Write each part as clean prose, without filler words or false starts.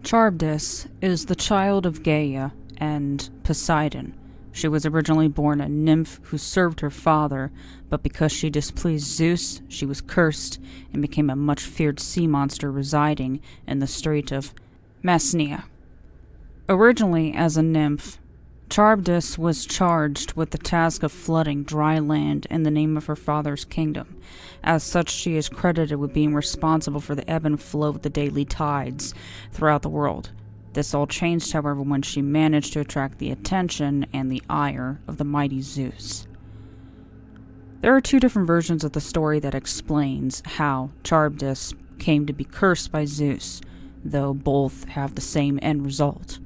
Charybdis is the child of Gaia and Poseidon. She was originally born a nymph who served her father, but because she displeased Zeus, she was cursed and became a much feared sea monster residing in the Strait of Messina. Originally as a nymph, Charybdis was charged with the task of flooding dry land in the name of her father's kingdom. As such, she is credited with being responsible for the ebb and flow of the daily tides throughout the world. This all changed, however, when she managed to attract the attention and the ire of the mighty Zeus. There are two different versions of the story that explains how Charybdis came to be cursed by Zeus, though both have the same end result.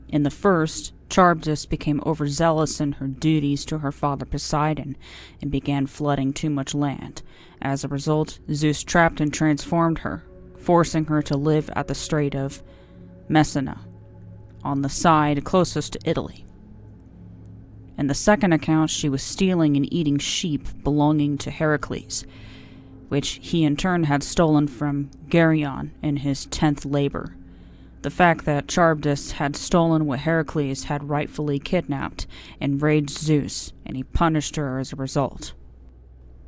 In the first, Charybdis became overzealous in her duties to her father Poseidon and began flooding too much land. As a result, Zeus trapped and transformed her, forcing her to live at the Strait of Messina, on the side closest to Italy. In the second account, she was stealing and eating sheep belonging to Heracles, which he in turn had stolen from Riordan in his 10th labor. The fact that Charybdis had stolen what Heracles had rightfully kidnapped enraged Zeus, and he punished her as a result.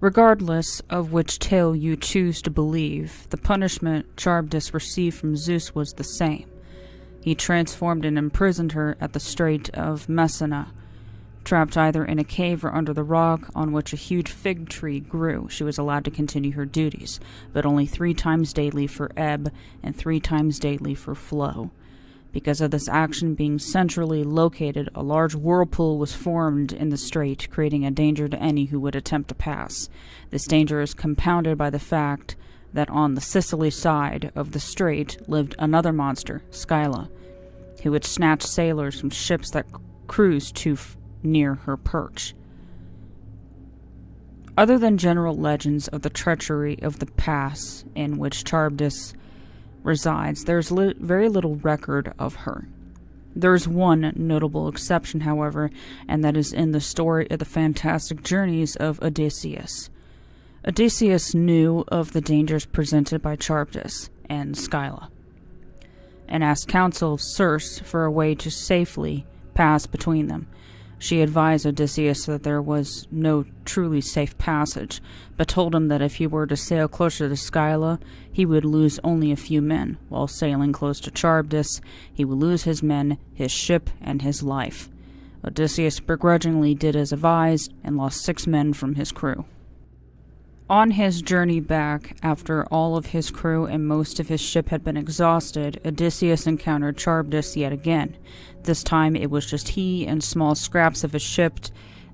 Regardless of which tale you choose to believe, the punishment Charybdis received from Zeus was the same. He transformed and imprisoned her at the Strait of Messina. Trapped either in a cave or under the rock on which a huge fig tree grew, she was allowed to continue her duties, but only 3 times daily for ebb and 3 times daily for flow. Because of this action being centrally located, a large whirlpool was formed in the strait, creating a danger to any who would attempt to pass. This danger is compounded by the fact that on the Sicily side of the strait lived another monster, Scylla, who would snatch sailors from ships that cruised too near her perch. Other than general legends of the treachery of the pass in which Charybdis resides, there's very little record of her. There's one notable exception, however, and that is in the story of the fantastic journeys of Odysseus. Odysseus knew of the dangers presented by Charybdis and Scylla, and asked counsel of Circe for a way to safely pass between them. She advised Odysseus that there was no truly safe passage, but told him that if he were to sail closer to Scylla, he would lose only a few men, while sailing close to Charybdis, he would lose his men, his ship, and his life. Odysseus begrudgingly did as advised, and lost 6 men from his crew. On his journey back, after all of his crew and most of his ship had been exhausted, Odysseus encountered Charybdis yet again. This time it was just he and small scraps of a ship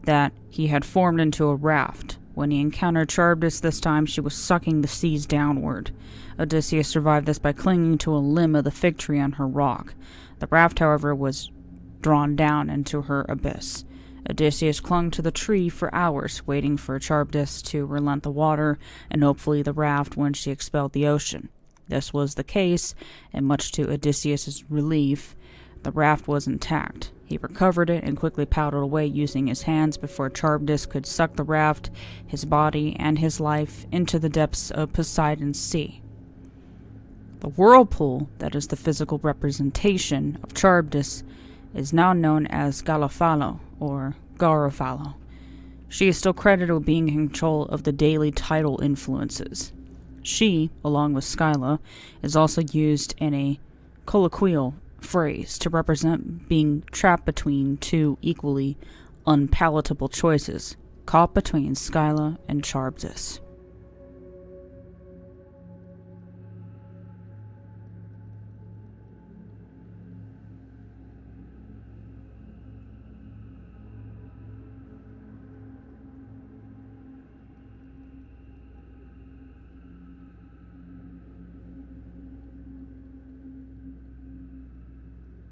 that he had formed into a raft. When he encountered Charybdis this time, she was sucking the seas downward. Odysseus survived this by clinging to a limb of the fig tree on her rock. The raft, however, was drawn down into her abyss. Odysseus clung to the tree for hours, waiting for Charybdis to relent the water, and hopefully the raft when she expelled the ocean. This was the case, and much to Odysseus' relief, the raft was intact. He recovered it and quickly paddled away using his hands before Charybdis could suck the raft, his body, and his life into the depths of Poseidon's sea. The whirlpool, that is the physical representation of Charybdis, is now known as Galafalo, or Garofalo. She is still credited with being in control of the daily tidal influences. She, along with Scylla, is also used in a colloquial phrase to represent being trapped between 2 equally unpalatable choices, caught between Scylla and Charybdis.